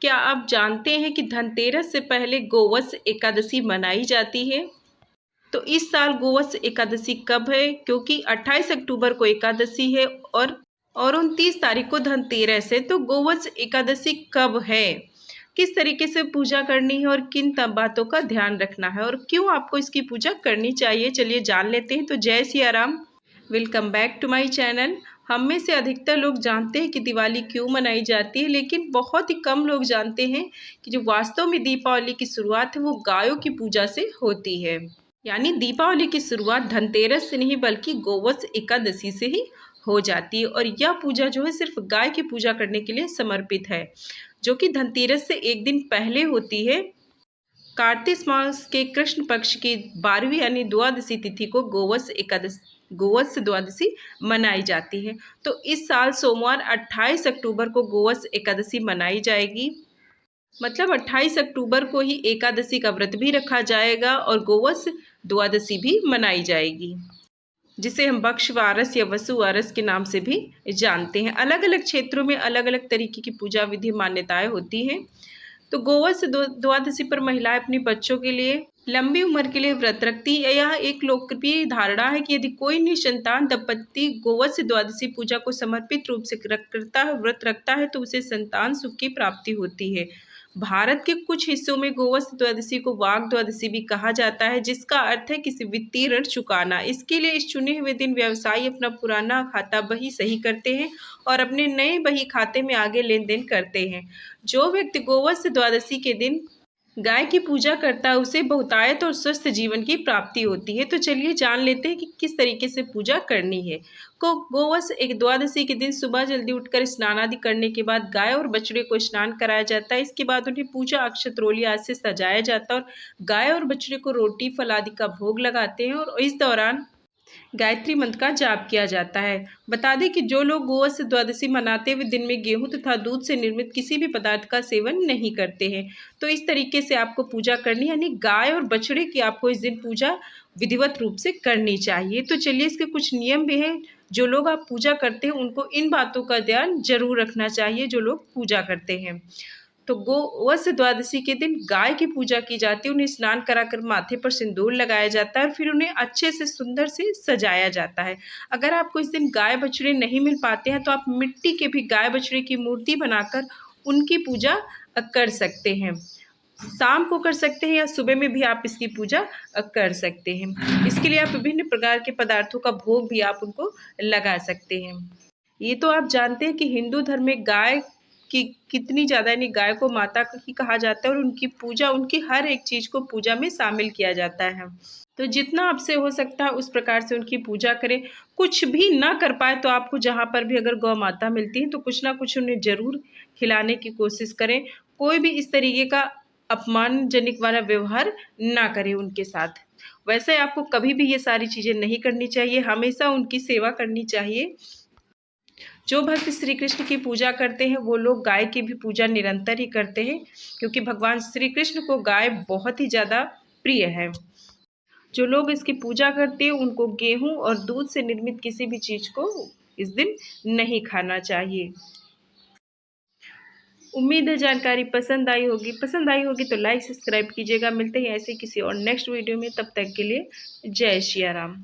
क्या आप जानते हैं कि धनतेरस से पहले गोवत्स एकादशी मनाई जाती है? तो इस साल गोवत्स एकादशी कब है? क्योंकि 28 अक्टूबर को एकादशी है और 29 तारीख को धनतेरस है। तो गोवत्स एकादशी कब है, किस तरीके से पूजा करनी है और किन बातों का ध्यान रखना है और क्यों आपको इसकी पूजा करनी चाहिए, चलिए जान लेते हैं। तो जय Siya Ram, welcome back to my channel. हम में से अधिकतर लोग जानते हैं कि दिवाली क्यों मनाई जाती है, लेकिन बहुत ही कम लोग जानते हैं कि जो वास्तव में दीपावली की शुरुआत है वो गायों की पूजा से होती है। यानी दीपावली की शुरुआत धनतेरस से नहीं बल्कि गोवत्स एकादशी से ही हो जाती है और यह पूजा जो है सिर्फ गाय की पूजा करने के लिए समर्पित है, जो कि धनतेरस से एक दिन पहले होती है। कार्तिक मास के कृष्ण पक्ष की 12वीं यानी द्वादशी तिथि को गोवत्स द्वादशी मनाई जाती है। तो इस साल सोमवार 28 अक्टूबर को गोवत्स एकादशी मनाई जाएगी। मतलब 28 अक्टूबर को ही एकादशी का व्रत भी रखा जाएगा और गोवत्स द्वादशी भी मनाई जाएगी, जिसे हम बक्षवारस या वसुवारस के नाम से भी जानते हैं। अलग अलग क्षेत्रों में अलग अलग तरीके की पूजा विधि मान्यताएं होती हैं। तो गोवत्स द्वादशी पर महिलाएं अपने बच्चों के लिए लंबी उम्र के लिए व्रत रखती है। यह एक लोकप्रिय धारणा है कि यदि कोई निसंतान दंपत्ति गोवत्स द्वादशी पूजा को समर्पित रूप से व्रत रखता है तो उसे संतान सुख की प्राप्ति होती है। भारत के कुछ हिस्सों में गोवत्स द्वादशी को वाग द्वादशी भी कहा जाता है, जिसका अर्थ है किसी वित्तीय ऋण चुकाना। इसके लिए इस चुने हुए दिन व्यवसायी अपना पुराना खाता बही सही करते हैं और अपने नए बही खाते में आगे लेन देन करते हैं। जो व्यक्ति गोवत्स द्वादशी के दिन गाय की पूजा करता है उसे बहुतायत और स्वस्थ जीवन की प्राप्ति होती है। तो चलिए जान लेते हैं कि किस तरीके से पूजा करनी है। गोवत्स एक द्वादशी के दिन सुबह जल्दी उठकर स्नान आदि करने के बाद गाय और बछड़े को स्नान कराया जाता है। इसके बाद उन्हें पूजा अक्षत रोली आदि से सजाया जाता है और गाय और बछड़े को रोटी फल आदि का भोग लगाते हैं और इस दौरान गायत्री मंत्र का जाप किया जाता है। बता दें कि जो लोग गोवत्स द्वादशी मनाते हुए दिन में गेहूं तथा दूध से निर्मित किसी भी पदार्थ का सेवन नहीं करते हैं। तो इस तरीके से आपको पूजा करनी, यानी गाय और बछड़े की आपको इस दिन पूजा विधिवत रूप से करनी चाहिए। तो चलिए इसके कुछ नियम भी हैं। जो लोग आप पूजा करते हैं उनको इन बातों का ध्यान जरूर रखना चाहिए, जो लोग पूजा करते हैं। तो गोवत्स द्वादशी के दिन गाय की पूजा की जाती है। उन्हें स्नान कराकर माथे पर सिंदूर लगाया जाता है और फिर उन्हें अच्छे से सुंदर से सजाया जाता है। अगर आपको इस दिन गाय बछड़े नहीं मिल पाते हैं तो आप मिट्टी के भी गाय बछड़े की मूर्ति बनाकर उनकी पूजा कर सकते हैं। शाम को कर सकते हैं या सुबह में भी आप इसकी पूजा कर सकते हैं। इसके लिए आप विभिन्न प्रकार के पदार्थों का भोग भी आप उनको लगा सकते हैं। ये तो आप जानते हैं कि हिंदू धर्म में गाय की कितनी ज़्यादा, यानी गाय को माता ही कहा जाता है और उनकी पूजा, उनकी हर एक चीज़ को पूजा में शामिल किया जाता है। तो जितना आपसे हो सकता है उस प्रकार से उनकी पूजा करें। कुछ भी ना कर पाए तो आपको जहाँ पर भी अगर गौ माता मिलती है तो कुछ ना कुछ उन्हें ज़रूर खिलाने की कोशिश करें। कोई भी इस तरीके का अपमानजनक वाला व्यवहार ना करें उनके साथ। वैसे आपको कभी भी ये सारी चीज़ें नहीं करनी चाहिए, हमेशा उनकी सेवा करनी चाहिए। जो भक्त श्री कृष्ण की पूजा करते हैं वो लोग गाय की भी पूजा निरंतर ही करते हैं, क्योंकि भगवान श्री कृष्ण को गाय बहुत ही ज़्यादा प्रिय है। जो लोग इसकी पूजा करते हैं उनको गेहूं और दूध से निर्मित किसी भी चीज़ को इस दिन नहीं खाना चाहिए। उम्मीद है जानकारी पसंद आई होगी तो लाइक सब्सक्राइब कीजिएगा। मिलते हैं ऐसे किसी और नेक्स्ट वीडियो में, तब तक के लिए जय सिया राम।